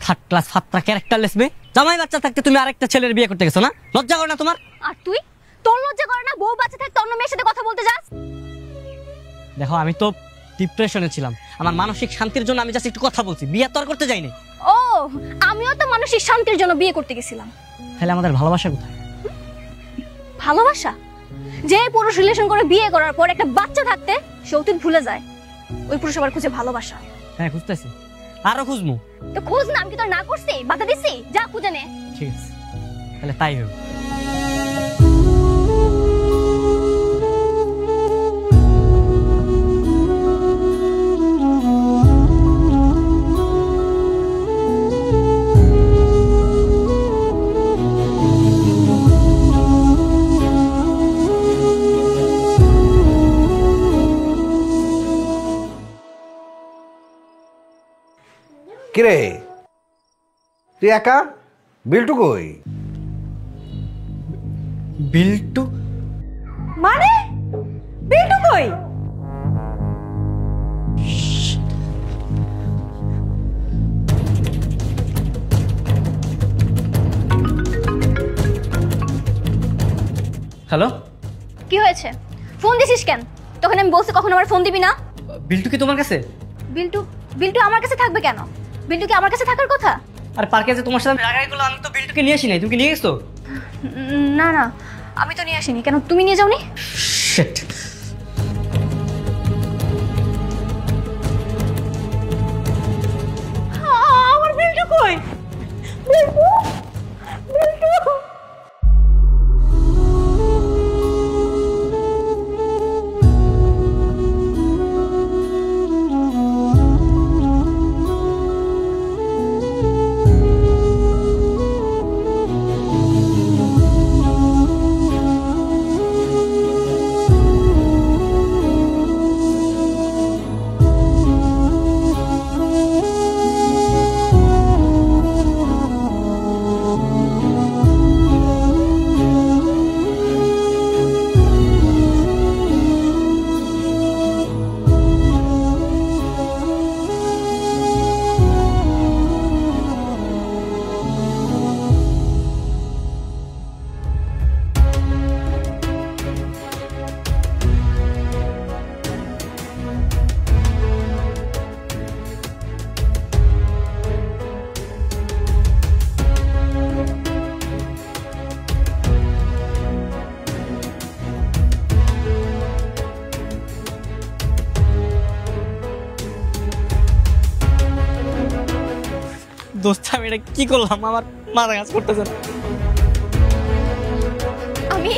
Third class ফাত্রা characterless মেয়ে, জামাই বাচ্চা থাকতে তুমি আরেকটা ছেলের বিয়ে করতে গেছো না? লজ্জা করে না তোমার? আর তুই, তোর লজ্জা করে না বউ বাচ্চা থাকতে অন্য মেয়ের সাথে কথা বলতে যাস? দেখো আমি তো ডিপ্রেশনে ছিলাম, আমার মানসিক শান্তির জন্য আমি জাস্ট একটু কথা বলছি, বিয়ে তো আর করতে যাইনি। ও, আমিও তো মানসিক শান্তির জন্য বিয়ে করতে গেছিলাম। তাহলে আমাদের ভালোবাসা কোথায়? ভালোবাসা? যে পুরুষ রিলেশন করে বিয়ে করার পর একটা বাচ্চা থাকতে সে অতীত ভুলে যায়, ওই পুরুষ আবার খুঁজে ভালোবাসা। হ্যাঁ খুঁজতেছি, আরো খুঁজবো। তো খোঁজ না, আমি কি তোর না করছি? বাধা দিছি? যা খুঁজে নে। ঠিক আছে, তাহলে তাই হবে। কিরে তুই একা? বিল্টু কই? বিল্টু মানে বিল্টু কই? হ্যালো, কি হয়েছে? ফোন দিছিস কেন? তখন আমি বলছি কখন আমার ফোন দিবি না। বিল্টু কি তোমার কাছে? বিল্টু বিল্টু আমার কাছে থাকবে কেন? বিল্টু কি আমার কাছে থাকার কথা? আর পার্কে যে তোমার সাথে রাগাই গুলো, আমি তো বিল্টুকে নিয়ে আসি নাই, তুমি কি নিয়ে গেছো? না না, আমি তো নিয়ে আসিনি। কেন, তুমি নিয়ে যাওনি? শিট, আমার বিল্টু কই? বিল্টু বিল্টু দোস্ত আমি এটা কি করলাম? আমার মাথা কাজ করতেছে না। আমি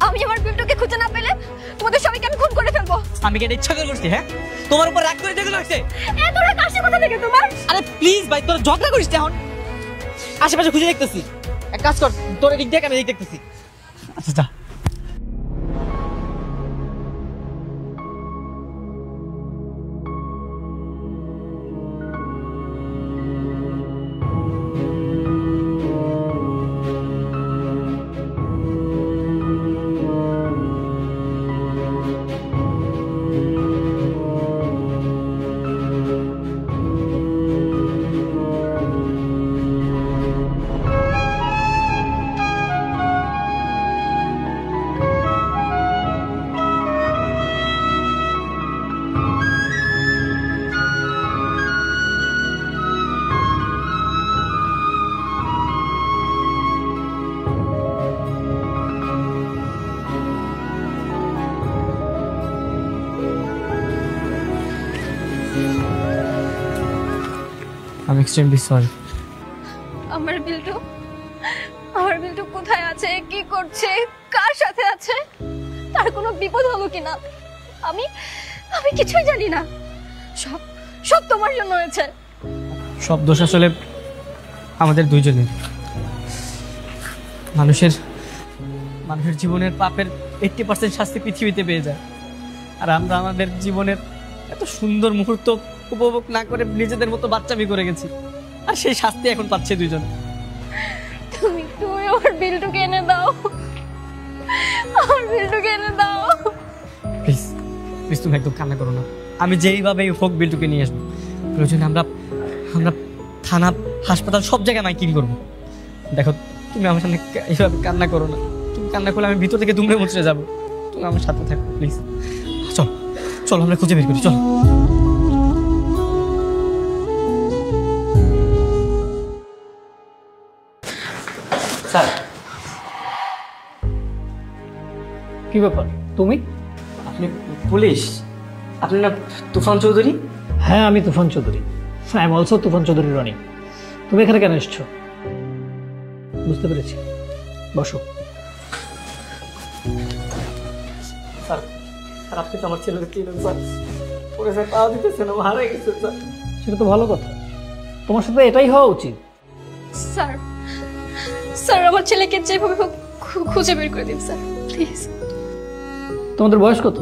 আমি আমার বিল্টুকে খুঁজে না পেলে তোমাদের সবাইকে আমি খুন করে ফেলবো। আমি কি এটা ইচ্ছা করে করছি? হ্যাঁ, তোমার উপর রাগ করে যেগুলো হয়েছে। এত রাগ আসে কোথা থেকে তোমার? আরে প্লিজ ভাই, তোর ঝগড়া করিস এখন। আশেপাশে খুঁজে দেখতেছি, এক কাজ কর, তোর এদিক দেখ, আমি এদিক দেখতেছি। আচ্ছা যা। I'm extremely sorry. আমার বিল্টু কোথায় আছে, কি করছে, কার সাথে আছে, তার কোনো বিপদ হলো কিনা আমি আমি কিছুই জানি না। সব সব তোমার জন্য হয়েছে। সব দোষ আসলে আমাদের দুইজনের। মানুষের জীবনের পাপের 80% শাস্তি পৃথিবীতে পেয়ে যায়, আর আমরা আমাদের জীবনের এত সুন্দর মুহূর্ত উপভোগ না করে নিজেদের মতো বাচ্চামি করে গেছি, আর সেই শাস্তি এখন পাচ্ছে দুইজন। তুমি আমার বিল্টুকে এনে দাও, আমার বিল্টুকে এনে দাও প্লিজ প্লিজ, তুমি একদম কান্না করো না। আমি যেইভাবে হোক বিল্টুকে নিয়ে আসবো। প্রয়োজনে আমরা থানা, হাসপাতাল সব জায়গায় মাইকিং করবো। দেখো তুমি আমার সামনে এইভাবে কান্না করো না। তুমি কান্না করলে আমি ভিতর থেকে দুমড়ে মুচড়ে যাবো। তুমি আমার সাথে থাকো প্লিজ। চল চল আমরা খুঁজে বের করি, চল। স্যার, কি ব্যাপার তুমি? আপনি পুলিশ? আপনি না তুফান চৌধুরী? হ্যাঁ, আমি তুফান চৌধুরী। আই এম অলসো তুফান চৌধুরী রনি। তুমি এখানে কেন এসছো? বুঝতে পেরেছি, বসো। স্যার, স্যার আপনি তো আমার ছেলেকে চিনেন স্যার। ওরে স্যার পাওয়া দিতেছে না, ও হারিয়ে গেছে স্যার। সেটা তো ভালো কথা, তোমার সাথে এটাই হওয়া উচিত। স্যার, স্যার আমার ছেলেকে যেভাবে হোক খুঁজে বের করে দিন স্যার, প্লিজ। তোমাদের বয়স কত?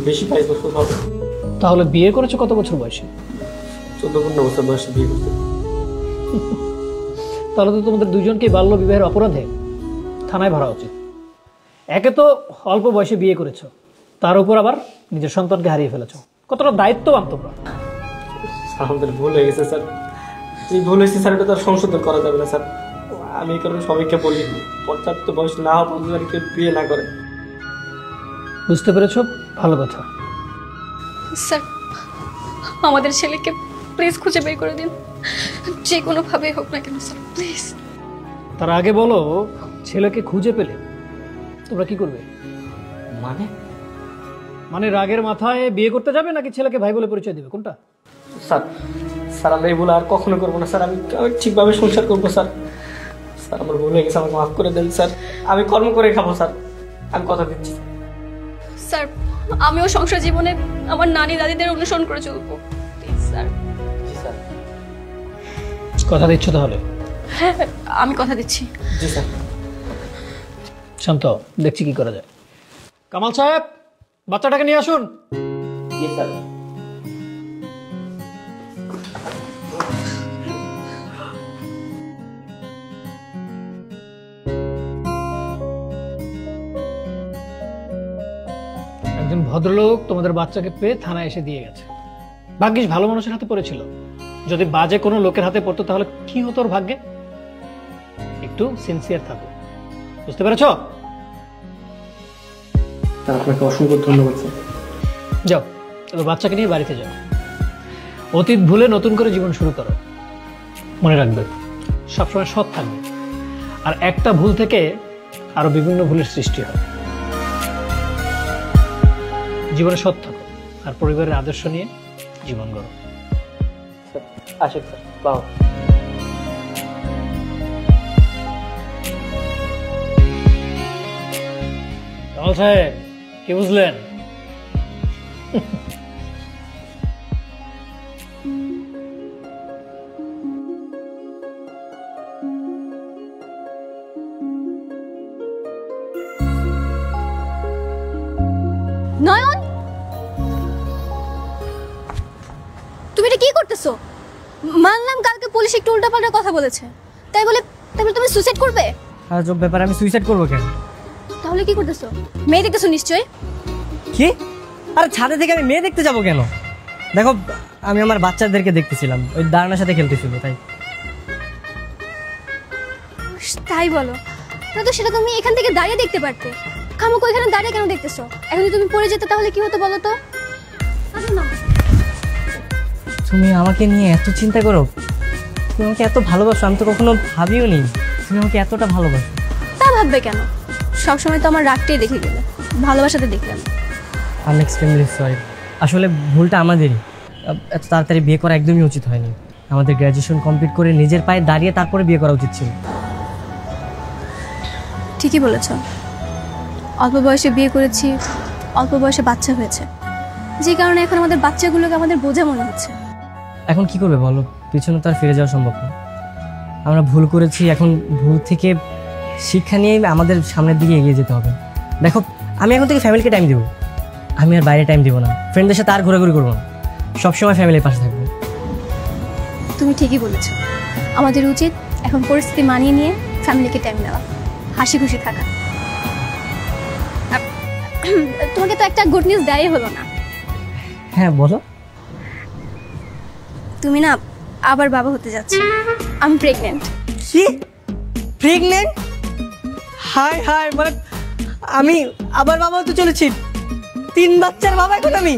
বেশি 22 বছর হবে। তাহলে বিয়ে করেছো কত বছর বয়সে? 14-15 বছর বয়সে বিয়ে করতে। তাহলে তো তোমাদের দুজনকে বাল্য বিবাহের অপরাধে থানায় ভরা উচিত। একে তো অল্প বয়সে বিয়ে করেছো, তার উপর আবার নিজের সন্তানকে হারিয়ে ফেলেছো। কতটা দায়িত্ববান তোমরা। আমাদের ভুল হয়ে গেছে স্যার। এই ভুল হয়েছে স্যার, এটা তো আর সংশোধন করা যাবে না স্যার। আমি এই কারণে সবাইকে বলি, পর্যাপ্ত বয়স না হওয়া পর্যন্ত আর কেউ বিয়ে না করে। বুঝতে পেরেছো, ভালো কথা। স্যার আমাদের ছেলেকে প্লিজ খুঁজে বের করে দিন, যে কোনো ভাবে হোক না কেন স্যার, প্লিজ। তার আগে বলো, ছেলেকে খুঁজে পেলে তোমরা কি করবে? মানে রাগের মাথায় বিয়ে করতে যাবে নাকি ছেলেকে ভাই বলে পরিচয় দেবে, কোনটা? স্যার, স্যার আমরা এই ভুল আর কখনো করবো না স্যার। আমি ঠিকভাবে সংসার করবো স্যার। স্যার আমার ভুল হয়ে গেছে, আমাকে মাফ করে দেন স্যার। আমি কর্ম করে খাবো স্যার, আমি কথা দিচ্ছি স্যার। আমিও সংসার জীবনে আমার নানি দাদিদের অনুসরণ করে চলবো, প্লিজ স্যার। G sir. কথা দিচ্ছ তাহলে? হ্যাঁ আমি কথা দিচ্ছি। জি স্যার। শান্ত, দেখছি কি করা যায়। কামাল সাহেব, বাচ্চাটাকে নিয়ে আসুন। জি স্যার। একজন ভদ্রলোক তোমাদের বাচ্চাকে পেয়ে থানায় এসে দিয়ে গেছে। ভাগ্যিস ভালো মানুষের হাতে পড়েছিল, যদি বাজে কোনো লোকের হাতে পড়তো তাহলে কি হতো ওর ভাগ্যে। একটু সিনসিয়ার থাকো, বুঝতে পেরেছো? স্যার আপনাকে অসংখ্য ধন্যবাদ স্যার। যাও, এবার বাচ্চাকে নিয়ে বাড়িতে যাও। অতীত ভুলে নতুন করে জীবন শুরু করো। মনে রাখবে, সবসময় সৎ থাকবে। আর একটা ভুল থেকে আরো বিভিন্ন ভুলের সৃষ্টি হয়। জীবনে সৎ থাকো আর পরিবারের আদর্শ নিয়ে জীবন গড়ো। আসেন স্যার, বাবা। কামাল সাহেব, কি বুঝলেন? নয়ন, তুমি এটা কি করতেছো? মানলাম কালকে পুলিশ একটু উল্টাপাল্টা কথা বলেছে, তাই বলে তুমি সুইসাইড করবে? আজব ব্যাপার, আমি সুইসাইড করবো কেন? তাহলে কি করতেছো? মেয়ে দেখতেছো নিশ্চয়ই। কি? আরে ছাদে থেকে আমি মেয়ে দেখতে যাবো কেন? দেখো আমি আমার বাচ্চাদেরকে দেখতেছিলাম, ওই দাঁড়ানোর সাথে খেলতেছিল তাই। তাই বলো না তো, সেটা তুমি এখান থেকে দাঁড়িয়ে দেখতে পারতে। খামোখা এখানে দাঁড়িয়ে কেন দেখতেছো? এখন যদি তুমি পড়ে যেতে তাহলে কি হতো বলো তো? আসো না। তুমি আমাকে নিয়ে এত চিন্তা করো? তুমি আমাকে এত ভালোবাসো, আমি তো কখনো ভাবিও নি তুমি আমাকে এতটা ভালোবাসো। তা ভাববে কেন? সবসময় তো আমার রাগটাই দেখে গেলে, ভালোবাসাতে দেখলাম। আমি এক্সট্রিমলি সরি। আসলে ভুলটা আমাদেরই। এত তাড়াতাড়ি বিয়ে করা একদমই উচিত হয়নি। আমাদের গ্র্যাজুয়েশন কমপ্লিট করে নিজের পায়ে দাঁড়িয়ে তারপরে বিয়ে করা উচিত ছিল। ঠিকই বলেছ। অল্প বয়সে বিয়ে করেছি, অল্প বয়সে বাচ্চা হয়েছে, যে কারণে এখন আমাদের বাচ্চাগুলোকে আমাদের বোঝা মনে হচ্ছে। এখন কি করবে বলো? পিছনে তো আর ফিরে যাওয়া সম্ভব না। আমরা ভুল করেছি, এখন ভুল থেকে শিক্ষা নিয়ে আমাদের সামনের দিকে এগিয়ে যেতে হবে। দেখো আমি এখন থেকে ফ্যামিলিকে টাইম দেবো। আমি আর বাইরে টাইম দিব না, ফ্রেন্ডদের সাথে আর ঘোরাঘুরি করবো না, সবসময় ফ্যামিলির পাশে থাকবো। তুমি ঠিকই বলেছ। আমাদের উচিত এখন পরিস্থিতি মানিয়ে নিয়ে ফ্যামিলিকে টাইম দেওয়া, হাসি খুশি থাকা। তোমাকে তো একটা গুড নিউজ দেয়াই হলো না। হ্যাঁ বলো। তুমি না আবার বাবা হতে যাচ্ছে। আমি প্রেগনেন্ট। কি প্রেগনেন্ট? হাই হাই, মানে আমি আবার বাবা হতে চলেছি, 3 বাচ্চার বাবা এখন আমি।